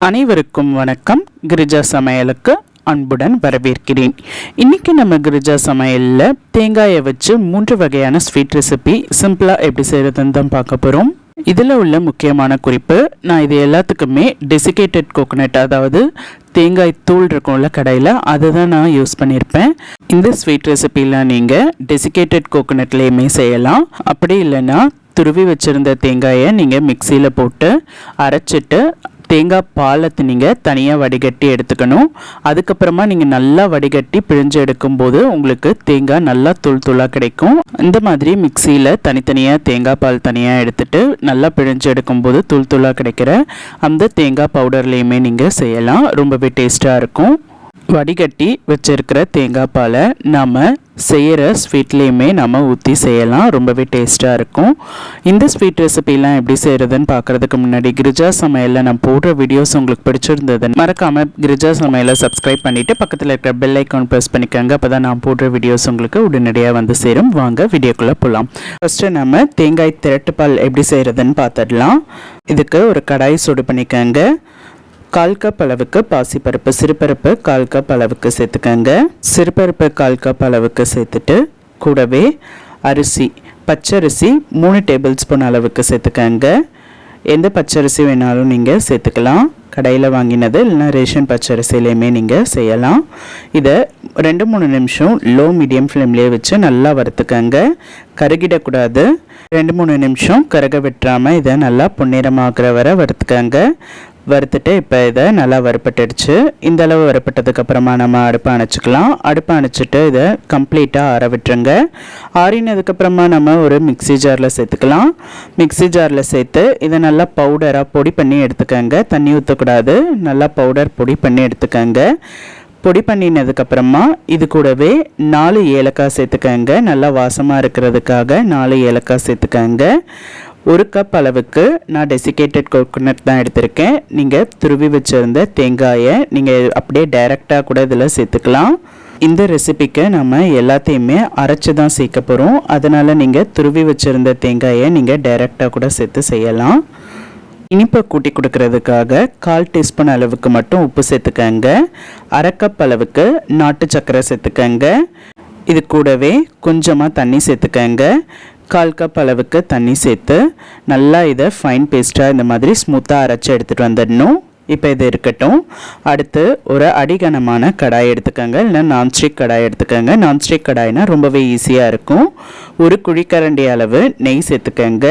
அனைவருக்கும் வணக்கம். கிரிஜா சமையலுக்கு அன்புடன் வரவேற்கிறேன். இன்றைக்கி நம்ம கிரிஜா சமையலில் தேங்காயை வச்சு 3 வகையான ஸ்வீட் ரெசிபி சிம்பிளாக எப்படி செய்கிறதுன்னு தான் பார்க்க போகிறோம். இதில் உள்ள முக்கியமான குறிப்பு, நான் இது எல்லாத்துக்குமே டெசிகேட்டட் கோகோனட், அதாவது தேங்காய் தூள் இருக்கும்ல கடையில், அதை தான் நான் யூஸ் பண்ணியிருப்பேன். இந்த ஸ்வீட் ரெசிபிலாம் நீங்கள் டெசிகேட்டட் கோகோனட்லேயுமே செய்யலாம். அப்படி இல்லைன்னா துருவி வச்சுருந்த தேங்காயை நீங்கள் மிக்சியில் போட்டு அரைச்சிட்டு தேங்காய் பாலத்தை நீங்கள் தனியாக வடிகட்டி எடுத்துக்கணும். அதுக்கப்புறமா நீங்கள் நல்லா வடிகட்டி பிழிஞ்சு எடுக்கும்போது உங்களுக்கு தேங்காய் நல்லா தூள் தூளாக கிடைக்கும். இந்த மாதிரி மிக்சியில் தனித்தனியாக தேங்காய் பால் தனியாக எடுத்துட்டு நல்லா பிழிஞ்சு எடுக்கும்போது தூள் தூளாக கிடைக்கிற அந்த தேங்காய் பவுடர்லேயுமே நீங்கள் செய்யலாம். ரொம்பவே டேஸ்ட்டாக இருக்கும். வடிகட்டி வச்சிருக்கிற தேங்காய் பாலை நாம் செய்கிற ஸ்வீட்லேயுமே நம்ம ஊற்றி செய்யலாம். ரொம்பவே டேஸ்ட்டாக இருக்கும். இந்த ஸ்வீட் ரெசிபிலாம் எப்படி செய்கிறதுன்னு பார்க்குறதுக்கு முன்னாடி கிரிஜா சமையலில் நான் போடுற வீடியோஸ் உங்களுக்கு பிடிச்சிருந்தது மறக்காமல் கிரிஜா சமையலை சப்ஸ்கிரைப் பண்ணிவிட்டு பக்கத்தில் இருக்கிற பெல் ஐக்கான் ப்ரெஸ் பண்ணிக்கோங்க. அப்போ தான் நான் போடுற வீடியோஸ் உங்களுக்கு உடனடியாக வந்து சேரும். வாங்க வீடியோக்குள்ளே போகலாம். ஃபஸ்ட்டு நம்ம தேங்காய் திரட்டுப்பால் எப்படி செய்கிறதுன்னு பார்த்துடலாம். இதுக்கு ஒரு கடாய் சூடு பண்ணிக்கோங்க. 1/4 கப் அளவுக்கு பாசிப்பருப்பு, சிறுபருப்பு 1/4 கப் அளவுக்கு சேர்த்துக்கங்க. சிறுபருப்பு 1/4 கப் அளவுக்கு சேர்த்துட்டு கூடவே அரிசி, பச்சரிசி 3 டேபிள் ஸ்பூன் அளவுக்கு சேர்த்துக்கங்க. எந்த பச்சரிசி வேணாலும் நீங்கள் சேர்த்துக்கலாம். கடையில் வாங்கினது இல்லைனா ரேஷன் பச்சரிசிலையுமே நீங்கள் செய்யலாம். இதை 2-3 நிமிஷம் லோ மீடியம் ஃப்ளேம்லேயே வச்சு நல்லா வறுத்துக்கங்க. கருகிடக்கூடாது. 2-3 நிமிஷம் கருக விட்டுறாமல் இதை நல்லா பொன்னிறமாகிற வரை வறுத்துக்கங்க. வறுத்துட்டு இப்போ இதை நல்லா வறுப்பட்டுடுச்சு. இந்த அளவு வறுப்பட்டதுக்கப்புறமா நம்ம அடுப்பை அணைச்சிக்கலாம். அடுப்பை அணைச்சிட்டு இதை கம்ப்ளீட்டாக ஆற விட்டுருங்க. ஆறினதுக்கப்புறமா நம்ம ஒரு மிக்சி ஜாரில் சேர்த்துக்கலாம். மிக்சி ஜாரில் சேர்த்து இதை நல்லா பவுடராக பொடி பண்ணி எடுத்துக்கோங்க. தண்ணி ஊற்றக்கூடாது. நல்லா பவுடர் பொடி பண்ணி எடுத்துக்கோங்க. பொடி பண்ணினதுக்கப்புறமா இது கூடவே 4 ஏலக்காய் சேர்த்துக்கங்க. நல்லா வாசமாக இருக்கிறதுக்காக 4 ஏலக்காய் சேர்த்துக்கங்க. 1 கப் அளவுக்கு நான் டெசிகேட்டட் கோகோனட் தான் எடுத்திருக்கேன். நீங்கள் துருவி வச்சுருந்த தேங்காயை நீங்கள் அப்படியே டைரெக்டாக கூட இதில் சேர்த்துக்கலாம். இந்த ரெசிபிக்கு நம்ம எல்லாத்தையுமே அரைச்சி தான் சேர்க்க போகிறோம். அதனால் நீங்கள் துருவி வச்சுருந்த தேங்காயை நீங்கள் டைரெக்டாக கூட சேர்த்து செய்யலாம். இனிப்பை கூட்டி கொடுக்கறதுக்காக 1/4 டீஸ்பூன் அளவுக்கு மட்டும் உப்பு சேர்த்துக்கங்க. 1/2 கப் அளவுக்கு நாட்டு சர்க்கரை சேர்த்துக்கங்க. இது கூடவே கொஞ்சமாக தண்ணி சேர்த்துக்கங்க. 1/4 கப் அளவுக்கு தண்ணி சேர்த்து நல்லா இதை ஃபைன் பேஸ்ட்டாக இந்த மாதிரி ஸ்மூத்தாக அரைச்சி எடுத்துகிட்டு வந்துடணும். இப்போ இது இருக்கட்டும். அடுத்து ஒரு அடிகனமான கடாய் எடுத்துக்கோங்க. இல்லை நான்ஸ்டிக் கடாய் எடுத்துக்கோங்க. நான்ஸ்டிக் கடாய்னா ரொம்பவே ஈஸியாக இருக்கும். ஒரு குழிக்கரண்டி அளவு நெய் சேர்த்துக்கங்க.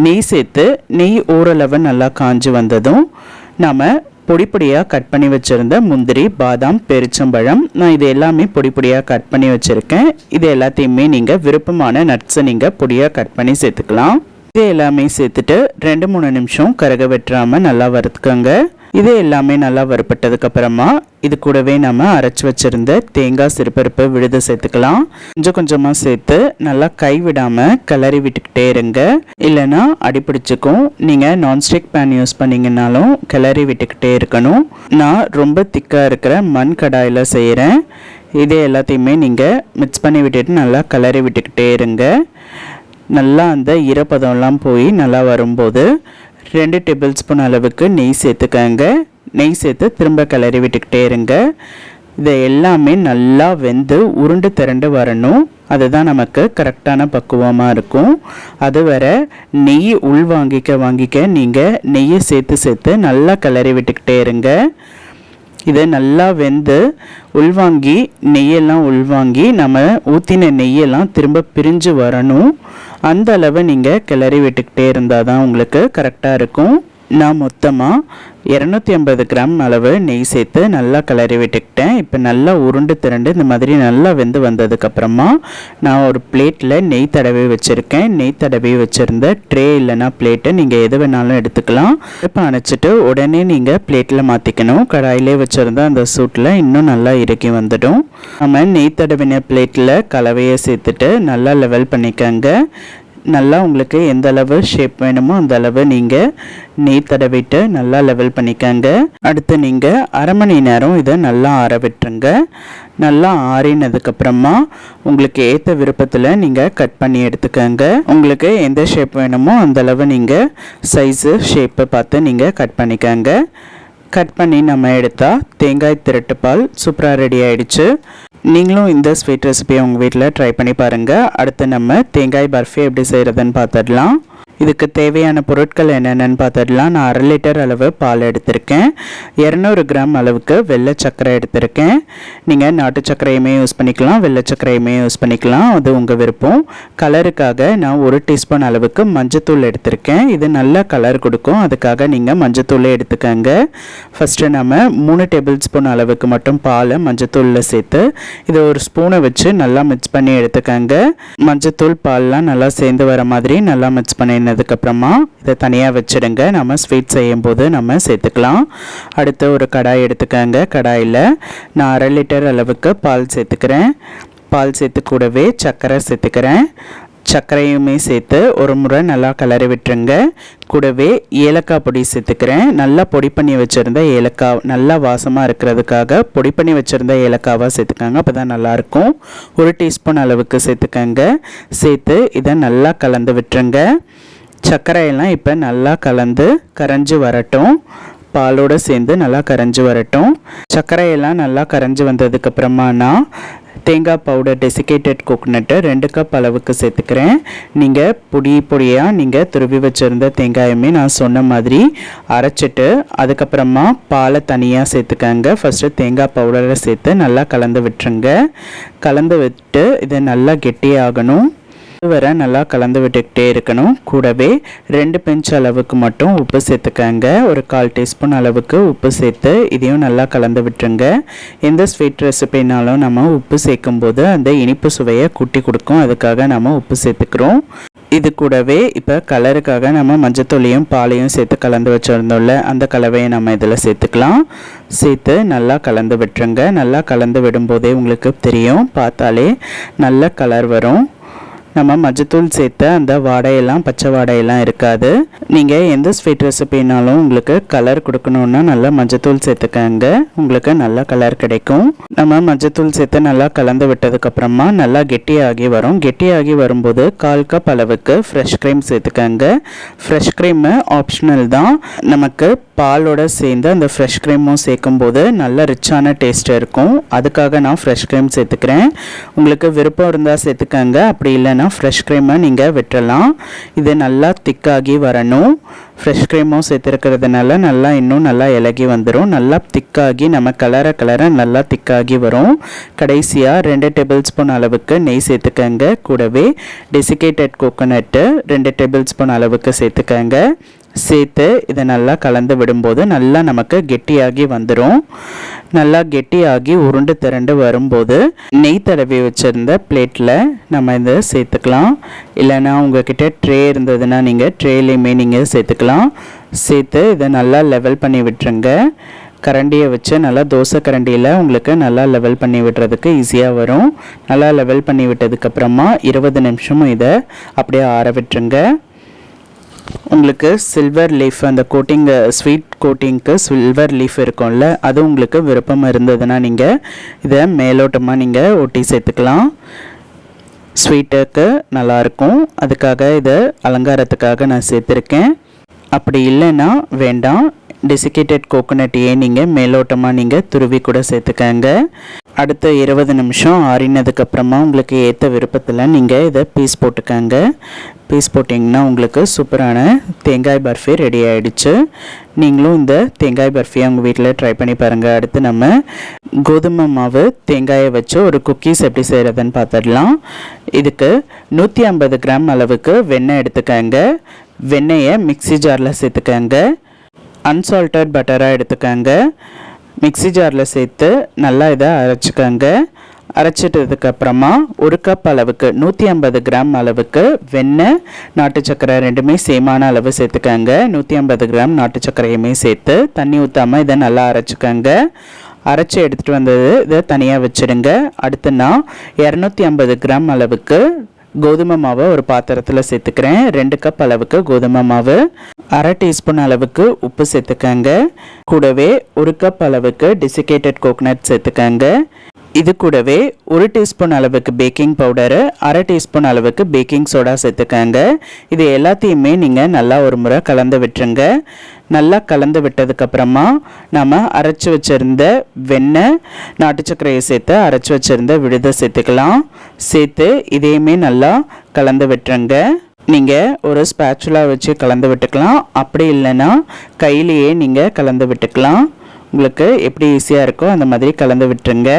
நெய் சேர்த்து நெய் ஓரளவு நல்லா காஞ்சி வந்ததும் நாம் பொடிப்பொடியாக கட் பண்ணி வச்சுருந்த முந்திரி, பாதாம், பெருச்சம்பழம், நான் இது எல்லாமே பொடிப்பொடியாக கட் பண்ணி வச்சுருக்கேன். இது எல்லாத்தையுமே நீங்கள் விருப்பமான நட்ஸை நீங்கள் பொடியாக கட் பண்ணி சேர்த்துக்கலாம். இது எல்லாமே சேர்த்துட்டு 2-3 நிமிஷம் கருக வெட்டுறாமல் நல்லா வறுத்துக்கோங்க. இது எல்லாமே நல்லா வறுப்பட்டதுக்கப்புறமா இது கூடவே நம்ம அரைச்சி வச்சுருந்த தேங்காய், சிறுபருப்பு விழுது சேர்த்துக்கலாம். கொஞ்சம் கொஞ்சமாக சேர்த்து நல்லா கைவிடாமல் கிளறி விட்டுக்கிட்டே இருங்க. இல்லைன்னா அடிப்பிடிச்சிக்கும். நீங்கள் நான்ஸ்டிக் பேன் யூஸ் பண்ணிங்கன்னாலும் கிளறி விட்டுக்கிட்டே இருக்கணும். நான் ரொம்ப திக்காக இருக்கிற மண் கடாயில் செய்கிறேன். இதே எல்லாத்தையுமே நீங்கள் மிக்ஸ் பண்ணி விட்டுட்டு நல்லா கிளறி விட்டுக்கிட்டே இருங்க. நல்லா அந்த ஈரப்பதம்லாம் போய் நல்லா வரும்போது 2 டேபிள் ஸ்பூன் அளவுக்கு நெய் சேர்த்துக்கங்க. நெய் சேர்த்து திரும்ப கிளறி விட்டுக்கிட்டே இருங்க. இதை எல்லாமே நல்லா வெந்து உருண்டு திரண்டு வரணும். அதுதான் நமக்கு கரெக்டான பக்குவமாக இருக்கும். அது வரை நெய் வாங்கிக்க நீங்கள் நெய்யை சேர்த்து நல்லா கிளறி விட்டுக்கிட்டே இருங்க. இதை நல்லா வெந்து நெய்யெல்லாம் உள்வாங்கி நம்ம ஊற்றின நெய்யெல்லாம் திரும்ப பிரிஞ்சு வரணும். அந்த அளவு நீங்கள் கிளறி விட்டுக்கிட்டே இருந்தால் தான் உங்களுக்கு கரெக்டாக இருக்கும். நான் மொத்தமாக 250 கிராம் அளவு நெய் சேர்த்து நல்லா கிளறி விட்டுக்கிட்டேன். இப்போ நல்லா உருண்டு திரண்டு இந்த மாதிரி நல்லா வெந்து வந்ததுக்கப்புறமா நான் ஒரு பிளேட்டில் நெய் தடவி வச்சுருக்கேன். நெய் தடவி வச்சுருந்த ட்ரே இல்லைனா பிளேட்டை நீங்கள் எது வேணாலும் எடுத்துக்கலாம். இப்போ அணைச்சிட்டு உடனே நீங்கள் பிளேட்டில் மாற்றிக்கணும். கடாயிலே வச்சுருந்தா அந்த சூட்டில் இன்னும் நல்லா இறக்கி வந்துடும். நம்ம நெய் தடவின பிளேட்டில் கலவையை சேர்த்துட்டு நல்லா லெவல் பண்ணிக்கோங்க. நல்லா உங்களுக்கு எந்த அளவு ஷேப் வேணுமோ அந்த அளவு நீங்கள் நெய் தடவிட்டு நல்லா லெவல் பண்ணிக்கங்க. அடுத்து நீங்கள் 1/2 மணி நேரம் இதை நல்லா ஆற விட்டுருங்க. நல்லா ஆறினதுக்கப்புறமா உங்களுக்கு ஏற்ற விருப்பத்தில் நீங்கள் கட் பண்ணி எடுத்துக்கோங்க. உங்களுக்கு எந்த ஷேப் வேணுமோ அந்தளவு நீங்கள் சைஸு ஷேப்பை பார்த்து நீங்கள் கட் பண்ணிக்கோங்க. கட் பண்ணி நம்ம எடுத்தால் தேங்காய் திரட்டு பால் சூப்பராக ரெடி ஆகிடுச்சு. நீங்களும் இந்த ஸ்வீட் ரெசிபியை உங்கள் வீட்டில் ட்ரை பண்ணி பாருங்கள். அடுத்து நம்ம தேங்காய் பர்ஃபி எப்படி செய்கிறதுன்னு பார்த்துடலாம். இதுக்கு தேவையான பொருட்கள் என்னென்னு பார்த்துடலாம். நான் 1/2 லிட்டர் அளவு பால் எடுத்திருக்கேன். 200 கிராம் அளவுக்கு வெள்ளை சர்க்கரை எடுத்திருக்கேன். நீங்கள் நாட்டு சர்க்கரையுமே யூஸ் பண்ணிக்கலாம், வெள்ளை சர்க்கரையுமே யூஸ் பண்ணிக்கலாம், அது உங்கள் விருப்பம். கலருக்காக நான் 1 டீஸ்பூன் அளவுக்கு மஞ்சத்தூள் எடுத்திருக்கேன். இது நல்ல கலர் கொடுக்கும், அதுக்காக நீங்கள் மஞ்சத்தூளே எடுத்துக்கோங்க. ஃபஸ்ட்டு நம்ம 3 டேபிள் ஸ்பூன் அளவுக்கு மட்டும் பாலை மஞ்சத்தூளில் சேர்த்து இதை ஒரு ஸ்பூனை வச்சு நல்லா மிக்ஸ் பண்ணி எடுத்துக்கோங்க. மஞ்சத்தூள் பால்லாம் நல்லா சேர்ந்து வர மாதிரி நல்லா மிக்ஸ் பண்ணி அதுக்கப்புறமா இதை தனியாக வச்சுடுங்க. நம்ம ஸ்வீட் செய்யும் போது நம்ம சேர்த்துக்கலாம். அடுத்து ஒரு கடாய் எடுத்துக்கோங்க. கடாயில் நான் 1/2 லிட்டர் அளவுக்கு பால் சேர்த்துக்கிறேன். பால் சேர்த்து கூடவே சர்க்கரை சேர்த்துக்கிறேன். சர்க்கரையுமே சேர்த்து ஒரு முறை நல்லா கிளறி விட்டுருங்க. கூடவே ஏலக்காய் பொடி சேர்த்துக்கிறேன். நல்லா பொடி பண்ணி வச்சுருந்த ஏலக்காய் நல்லா வாசமாக இருக்கிறதுக்காக பொடி பண்ணி வச்சுருந்த ஏலக்காவாக சேர்த்துக்கோங்க, அப்போ தான் நல்லாயிருக்கும். 1 டீஸ்பூன் அளவுக்கு சேர்த்துக்கோங்க. சேர்த்து இதை நல்லா கலந்து விட்டுருங்க. சர்க்கரையெல்லாம் இப்போ நல்லா கலந்து கரைஞ்சி வரட்டும். பாலோடு சேர்ந்து நல்லா கரைஞ்சி வரட்டும். சர்க்கரையெல்லாம் நல்லா கரைஞ்சி வந்ததுக்கப்புறமா நான் தேங்காய் பவுடர் டெசிகேட்டட் கோகோனட்டு 2 கப் அளவுக்கு சேர்த்துக்கிறேன். நீங்கள் பொடியாக நீங்கள் துருவி வச்சுருந்த தேங்காயுமே நான் சொன்ன மாதிரி அரைச்சிட்டு அதுக்கப்புறமா பாலை தனியாக சேர்த்துக்கங்க. ஃபஸ்ட்டு தேங்காய் பவுடரை சேர்த்து நல்லா கலந்து விட்டுருங்க. கலந்து விட்டு இதை நல்லா கெட்டியாகணும். வரை நல்லா கலந்து விட்டுக்கிட்டே இருக்கணும். கூடவே 2 பிஞ்ச் அளவுக்கு மட்டும் உப்பு சேர்த்துக்கங்க. ஒரு 1/4 டீஸ்பூன் அளவுக்கு உப்பு சேர்த்து இதையும் நல்லா கலந்து விட்டுருங்க. எந்த ஸ்வீட் ரெசிபினாலும் நம்ம உப்பு சேர்க்கும் போது அந்த இனிப்பு சுவையை கூட்டி கொடுக்கும், அதுக்காக நம்ம உப்பு சேர்த்துக்கிறோம். இது கூடவே இப்போ கலருக்காக நம்ம மஞ்சத்தூளையும் பாலையும் சேர்த்து கலந்து வச்சுருந்தோம்ல, அந்த கலவையை நம்ம இதில் சேர்த்துக்கலாம். சேர்த்து நல்லா கலந்து விட்டுருங்க. நல்லா கலந்து விடும்போதே உங்களுக்கு தெரியும், பார்த்தாலே நல்ல கலர் வரும். நம்ம மஞ்சத்தூள் சேர்த்த அந்த வாடையெல்லாம் பச்சை வாடையெல்லாம் இருக்காது. நீங்கள் எந்த ஸ்வீட் ரெசிபினாலும் உங்களுக்கு கலர் கொடுக்கணுன்னா நல்லா மஞ்சத்தூள் சேர்த்துக்கங்க, உங்களுக்கு நல்ல கலர் கிடைக்கும். நம்ம மஞ்சத்தூள் சேர்த்து நல்லா கலந்து விட்டதுக்கப்புறமா நல்லா கெட்டியாகி வரும். கெட்டியாகி வரும்போது 1/4 கப் அளவுக்கு ஃப்ரெஷ் க்ரீம் சேர்த்துக்கங்க. ஃப்ரெஷ் க்ரீமு ஆப்ஷனல் தான். நமக்கு பாலோட சேர்ந்து அந்த ஃப்ரெஷ் க்ரீமும் சேர்க்கும்போது நல்ல ரிச்சான டேஸ்ட் இருக்கும், அதுக்காக நான் ஃப்ரெஷ் க்ரீம் சேர்த்துக்கிறேன். உங்களுக்கு விருப்பம் இருந்தால் சேர்த்துக்கங்க, அப்படி இல்லைன்னா ஃப்ரெஷ் க்ரீமை நீங்கள் விட்டுறலாம். இது நல்லா திக்காகி வரணும். ஃப்ரெஷ் க்ரீமும் சேர்த்துருக்கிறதுனால நல்லா இன்னும் நல்லா இலகி வந்துடும். நல்லா திக்காகி நம்ம கலரை நல்லா திக்காகி வரும். கடைசியாக 2 டேபிள் ஸ்பூன் அளவுக்கு நெய் சேர்த்துக்கங்க. கூடவே டெசிகேட்டட் கோகோனட்டு 2 டேபிள் ஸ்பூன் அளவுக்கு சேர்த்துக்கங்க. சேர்த்து இதை நல்லா கலந்து விடும்போது நல்லா நமக்கு கெட்டியாகி வந்துடும். நல்லா கெட்டியாகி உருண்டு திரண்டு வரும்போது நெய் தடவி வச்சுருந்த பிளேட்டில் நம்ம இதை சேர்த்துக்கலாம். இல்லைன்னா உங்ககிட்ட ட்ரே இருந்ததுன்னா நீங்கள் ட்ரேலையுமே நீங்கள் சேர்த்துக்கலாம். சேர்த்து இதை நல்லா லெவல் பண்ணி விட்டுருங்க. கரண்டியை வச்சு நல்லா தோசை கரண்டியில் உங்களுக்கு நல்லா லெவல் பண்ணி விடுறதுக்கு ஈஸியாக வரும். நல்லா லெவல் பண்ணி விட்டதுக்கப்புறமா 20 நிமிஷமும் இதை அப்படியே ஆற விட்டுருங்க. உங்களுக்கு சில்வர் லீஃப் அந்த கோட்டிங் ஸ்வீட் கோட்டிங்க்கு சில்வர் லீஃப் இருக்கும்ல, அது உங்களுக்கு விருப்பம் இருந்ததுன்னா நீங்கள் இதை மேலோட்டமாக நீங்கள் ஒட்டி சேர்த்துக்கலாம். ஸ்வீட்டுக்கு நல்லாயிருக்கும், அதுக்காக இதை அலங்காரத்துக்காக நான் சேர்த்துருக்கேன். அப்படி இல்லைன்னா வேண்டாம், டெசிகேட்டட் கோகோனட்டையே நீங்கள் மேலோட்டமாக நீங்கள் துருவி கூட சேர்த்துக்கங்க. அடுத்த 20 நிமிஷம் ஆறினதுக்கப்புறமா உங்களுக்கு ஏற்ற விருப்பத்தில் நீங்கள் இதை பீஸ் போட்டுக்கங்க. பீஸ் போட்டிங்கன்னா உங்களுக்கு சூப்பரான தேங்காய் பர்ஃபி ரெடி ஆகிடுச்சு. நீங்களும் இந்த தேங்காய் பர்ஃபியை உங்கள் வீட்டில் ட்ரை பண்ணி பாருங்கள். அடுத்து நம்ம கோதுமை மாவு தேங்காயை வச்சு ஒரு குக்கீஸ் எப்படி செய்கிறதுன்னு பார்த்துடலாம். இதுக்கு 150 கிராம் அளவுக்கு வெண்ணெய் எடுத்துக்கங்க. வெண்ணெயை மிக்ஸி ஜாரில் சேர்த்துக்கங்க. அன்சால்டட் பட்டராக எடுத்துக்கங்க. மிக்ஸி ஜாரில் சேர்த்து நல்லா இதை அரைச்சிக்கங்க. அரைச்சிட்டதுக்கப்புறமா 1 கப் அளவுக்கு 150 கிராம் அளவுக்கு வெண்ணெய் நாட்டு சர்க்கரை ரெண்டுமே சேமான அளவு சேர்த்துக்கங்க. 150 கிராம் நாட்டு சர்க்கரையுமே சேர்த்து தண்ணி ஊற்றாமல் இதை நல்லா அரைச்சிக்கங்க. அரைச்சி எடுத்துகிட்டு வந்தது இதை தனியாக வச்சுடுங்க. அடுத்து நான் 250 கிராம் அளவுக்கு கோதுமை மாவை ஒரு பாத்திரத்தில் சேர்த்துக்கிறேன். 2 கப் அளவுக்கு கோதுமை மாவு, 1/2 டீஸ்பூன் அளவுக்கு உப்பு சேர்த்துக்கங்க. கூடவே 1 கப் அளவுக்கு டெசிகேட்டட் கோகோனட் சேர்த்துக்கங்க. இது கூடவே 1 டீஸ்பூன் அளவுக்கு பேக்கிங் பவுடரு, 1/2 டீஸ்பூன் அளவுக்கு பேக்கிங் சோடா சேர்த்துக்கங்க. இது எல்லாத்தையுமே நீங்கள் நல்லா ஒரு முறை கலந்து விட்டுருங்க. நல்லா கலந்து விட்டதுக்கப்புறமா நம்ம அரைச்சி வச்சுருந்த வெண்ணெய், நாட்டு சர்க்கரையை சேர்த்து அரைச்சி வச்சுருந்த விழுதை சேர்த்துக்கலாம். சேர்த்து இதையுமே நல்லா கலந்து விட்டுருங்க. நீங்கள் ஒரு ஸ்பேச்சுலா வச்சு கலந்து விட்டுக்கலாம். அப்படி இல்லைன்னா கையிலேயே நீங்கள் கலந்து விட்டுக்கலாம். உங்களுக்கு எப்படி ஈஸியாக இருக்கோ அந்த மாதிரி கலந்து விட்டுருங்க.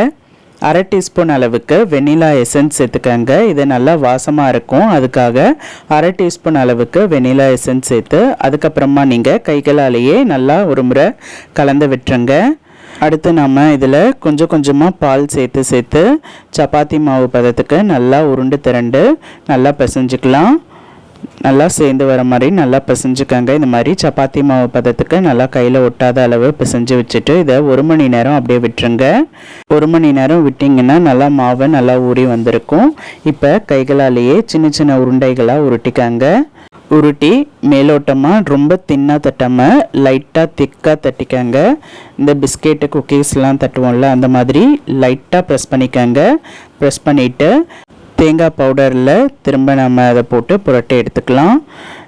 1/2 டீஸ்பூன் அளவுக்கு வெண்ணிலா எசன்ஸ் சேர்த்துக்கங்க. இது நல்லா வாசமாக இருக்கும். அதுக்காக 1/2 டீஸ்பூன் அளவுக்கு வெண்ணிலா எசன்ஸ் சேர்த்து அதுக்கப்புறமா நீங்கள் கைகளாலேயே நல்லா ஒரு முறை கலந்து விட்டுருங்க. அடுத்து நம்ம இதில் கொஞ்சம் கொஞ்சமாக பால் சேர்த்து சப்பாத்தி மாவு பதத்துக்கு நல்லா உருண்டு திரண்டு நல்லா பிசைஞ்சிக்கலாம். நல்லா சேர்ந்து வர மாதிரி நல்லா பிசைஞ்சுக்கங்க. இந்த மாதிரி சப்பாத்தி மாவு பதத்துக்கு நல்லா கையில் ஒட்டாத அளவு பிசைஞ்சு வச்சுட்டு இதை 1 மணி நேரம் அப்படியே விட்டுருங்க. 1 மணி நேரம் விட்டிங்கன்னா நல்லா மாவு நல்லா ஊறி வந்திருக்கும். இப்போ கைகளாலேயே சின்ன சின்ன உருண்டைகளாக உருட்டிக்காங்க. உருட்டி மேலோட்டமாக ரொம்ப தின்னாக தட்டாமல் லைட்டாக திக்காக தட்டிக்காங்க. இந்த பிஸ்கெட்டு குக்கீஸ்லாம் தட்டுவோம்ல அந்த மாதிரி லைட்டாக ப்ரெஸ் பண்ணிக்காங்க. ப்ரெஸ் பண்ணிவிட்டு தேங்காய் பவுடரில் திரும்ப நம்ம அதை போட்டு புரட்டி எடுத்துக்கலாம்.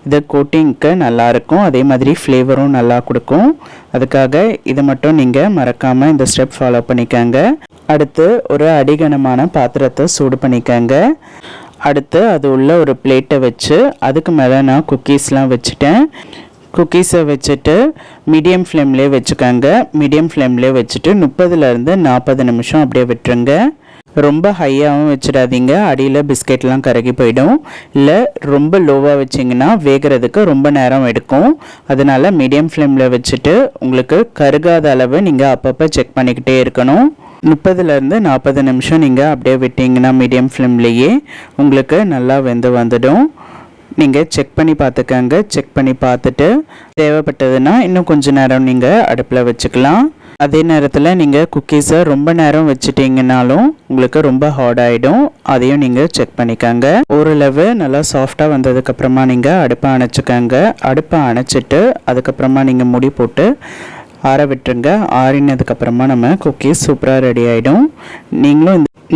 இது கோட்டிங்க்கு நல்லாயிருக்கும். அதே மாதிரி ஃப்ளேவரும் நல்லா கொடுக்கும். அதுக்காக இதை மட்டும் நீங்கள் மறக்காமல் இந்த ஸ்டெப் ஃபாலோ பண்ணிக்கங்க. அடுத்து ஒரு அடிகனமான பாத்திரத்தை சூடு பண்ணிக்கங்க. அடுத்து அது உள்ள ஒரு பிளேட்டை வச்சு அதுக்கு மேலே நான் குக்கீஸ்லாம் வச்சுட்டேன். குக்கீஸை வச்சுட்டு மீடியம் ஃப்ளேம்லேயே வச்சுக்கோங்க. மீடியம் ஃப்ளேம்லேயே வச்சுட்டு 30லேருந்து 40 நிமிஷம் அப்படியே விட்டுருங்க. ரொம்ப ஹையாகவும் வச்சிடாதீங்க, அடியில் பிஸ்கெட்லாம் கருகி போயிடும். இல்லை ரொம்ப லோவாக வச்சிங்கன்னா வேகிறதுக்கு ரொம்ப நேரம் எடுக்கும். அதனால் மீடியம் ஃப்ளேமில் வச்சுட்டு உங்களுக்கு கருகாத அளவு நீங்கள் அப்பப்போ செக் பண்ணிக்கிட்டே இருக்கணும். 30லேருந்து 40 நிமிஷம் நீங்கள் அப்படியே விட்டிங்கன்னா மீடியம் ஃப்ளேம்லேயே உங்களுக்கு நல்லா வெந்து வந்துடும். நீங்கள் செக் பண்ணி பார்த்துக்கங்க. செக் பண்ணி பார்த்துட்டு தேவைப்பட்டதுன்னா இன்னும் கொஞ்சம் நேரம் நீங்கள் அடுப்பில் வச்சுக்கலாம். அதே நேரத்தில் நீங்கள் குக்கீஸை ரொம்ப நேரம் வச்சுட்டிங்கனாலும் உங்களுக்கு ரொம்ப ஹார்ட் ஆகிடும். அதையும் நீங்கள் செக் பண்ணிக்கோங்க. ஓரளவு நல்லா சாஃப்டாக வந்ததுக்கப்புறமா நீங்கள் அடுப்பை அணைச்சிக்கோங்க. அடுப்பை அணைச்சிட்டு அதுக்கப்புறமா நீங்கள் மூடி போட்டு ஆற விட்டுருங்க. ஆறினதுக்கப்புறமா நம்ம குக்கீஸ் சூப்பராக ரெடி ஆகிடும்.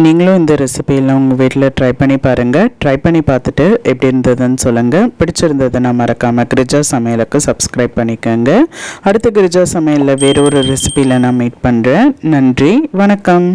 நீங்களும் இந்த ரெசிபியெல்லாம் உங்கள் வீட்டில் ட்ரை பண்ணி பாருங்கள். ட்ரை பண்ணி பார்த்துட்டு எப்படி இருந்ததுன்னு சொல்லுங்கள். பிடிச்சிருந்ததுன்னா மறக்காமல் கிரிஜா சமையலுக்கு சப்ஸ்கிரைப் பண்ணிக்கோங்க. அடுத்த கிரிஜா சமையலில் வேறு ஒரு ரெசிபியில் நான் மீட் பண்ணுறேன். நன்றி, வணக்கம்.